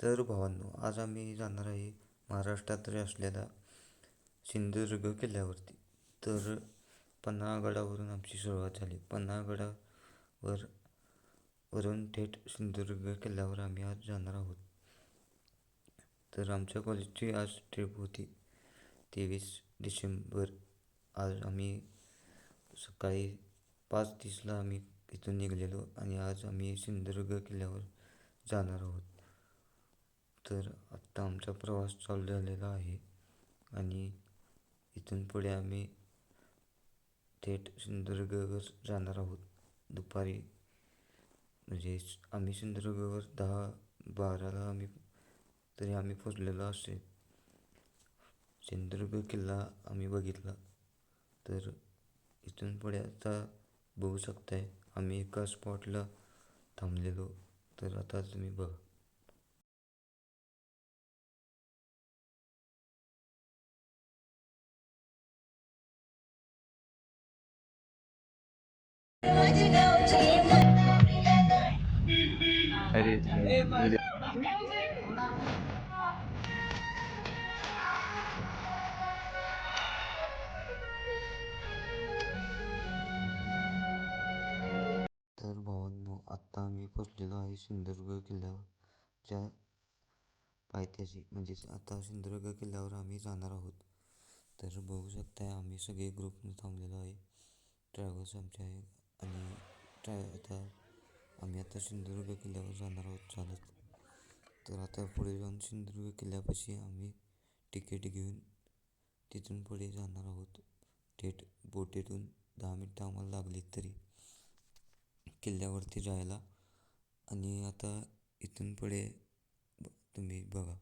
तर भावांनो, आज आम्ही जाणार आहे महाराष्ट्रात असलेल्या सिंधुदुर्ग किल्ल्यावरती. तर पन्हाळगडावरून आमची सुरुवात झाली. पन्हाळगडावर वरून थेट सिंधुदुर्ग किल्ल्यावर आम्ही आज जाणार आहोत. तर आमच्या कॉलेजची आज ट्रिप होती 23 डिसेंबर. आज आम्ही सकाळी 5:30ला आम्ही इथून निघालेलो आणि आज आम्ही सिंधुदुर्ग किल्ल्यावर जाणार आहोत. तर आत्ता आमचा प्रवास चालू झालेला आहे आणि इथून पुढे आम्ही थेट सिंधुदुर्गवर जाणार आहोत. दुपारी म्हणजे आम्ही सिंधुदुर्गवर 10-12ला आम्ही पोचलेलो असेल. सिंधुदुर्ग किल्ला आम्ही बघितला. तर इथून पुढे आता बघू शकताय आम्ही एका स्पॉटला थांबलेलो. तर आता तुम्ही बघा. अरे तर भावांनो, आत्ता आम्ही पोचलेलो आहे सिंधुदुर्ग किल्ल्याच्या पायथ्याशी. म्हणजेच आता सिंधुदुर्ग किल्ल्यावर आम्ही जाणार आहोत. तर बघू शकताय आम्ही सगळे ग्रुपने थांबलेलो आहे. ट्रॅव्हल्स आमचे आहे आणि आम्ही आता सिंधुदुर्ग किल्ल्यावर जाणार आहोत चालत. तर आता पुढे जाऊन सिंधुदुर्ग किल्ल्यापाशी आम्ही तिकीट घेऊन तिथून पुढे जाणार आहोत. थेट बोटीतून 10 मिनटं आम्हाला लागली तरी किल्ल्यावरती जायला. आणि आता इथून पुढे तुम्ही बघा.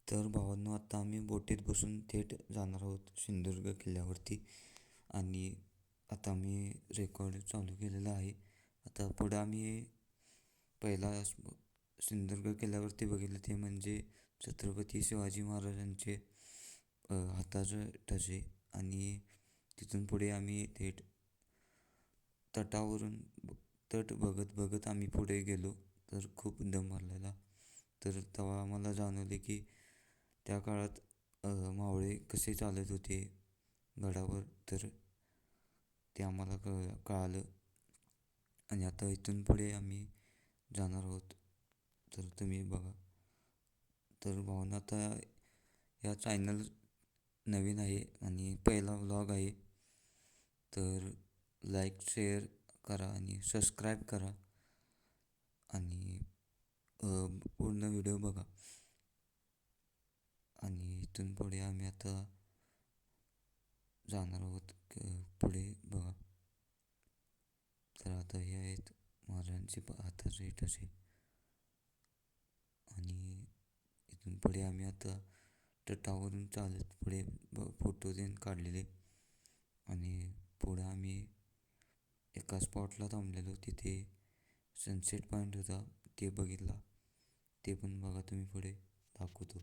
तर भावांनो, आता आम्ही बोटीत बसून थेट जाणार आहोत सिंधुदुर्ग किल्ल्यावरती. आणि आता आम्ही रेकॉर्ड चालू केलेलं आहे. आता पुढं आम्ही पहिला सिंधुदुर्ग किल्ल्यावरती बघितलं ते म्हणजे छत्रपती शिवाजी महाराजांचे हाताचे ठसे. आणि तिथून पुढे आम्ही थेट तटावरून तट बघत बघत आम्ही पुढे गेलो. तर खूप दम भरलेला. तर तेव्हा आम्हाला जाणवले की त्या काळात मावळे कसे चालत होते गडावर. तर ते आम्हाला कळालं. आणि आता इथून पुढे आम्ही जाणार आहोत. तर तुम्ही बघा. तर भावना आता या चॅनल नवीन आहे आणि पहिला व्लॉग आहे. तर लाईक शेअर करा आणि सबस्क्राईब करा आणि पूर्ण व्हिडिओ बघा. आणि इथून पुढे आम्ही आता जाणार आहोत. पुढे बघा. तर आता हे आहेत महाराजांचे हाताचे ठसे. आणि इथून पुढे आम्ही आता तटावरून चालत पुढे फोटो देऊन काढलेले. आणि पुढं आम्ही एका स्पॉटला थांबलेलो. तिथे सनसेट पॉईंट होता, ते बघितला. ते पण बघा तुम्ही. पुढे दाखवतो.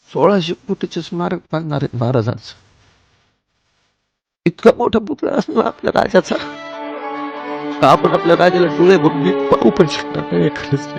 1600 फुटाचं स्मारक बांधणार आहेत महाराजांचं. इतका मोठा पुतळा असणार आपल्या राजाचा का आपण आपल्या राजाला डोळे भरून पाहू पण शकणार नाही. खरंच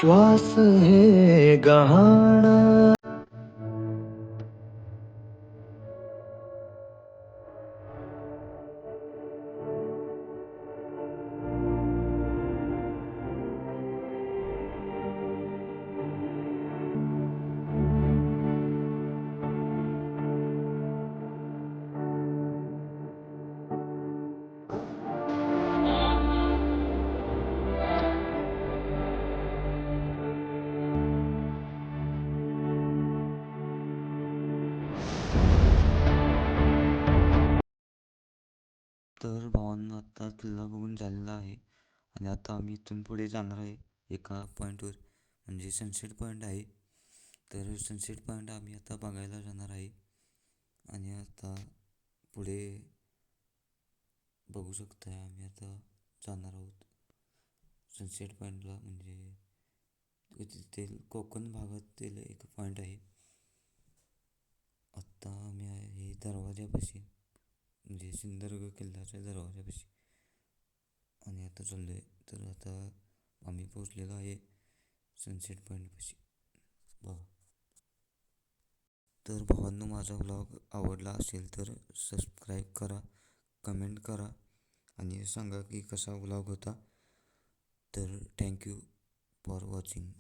श्वास है गहाना. तर भावांनो, आता किल्ला बघून झालेला आहे आणि आता आम्ही इथून पुढे जाणार आहे एका पॉईंटवर, म्हणजे सनसेट पॉईंट आहे. तर सनसेट पॉईंट आम्ही आता बघायला जाणार आहे. आणि आता पुढे बघू शकताय आम्ही आता जाणार आहोत सनसेट पॉईंटला, म्हणजे तिथे कोकण भागातील एक पॉईंट आहे. आत्ता आम्ही आहे दरवाजापाशी, म्हणजे सिंधुदुर्ग किल्ल्याच्या दरवाजापाशी, आणि आता चाललो आहे. तर आता आम्ही पोचलेलो आहे सनसेट पॉईंटपाशी बघा. तर भावांनो, माझा व्लॉग आवडला असेल तर सबस्क्राईब करा, कमेंट करा आणि सांगा की कसा व्लॉग होता. तर थँक्यू फॉर वॉचिंग.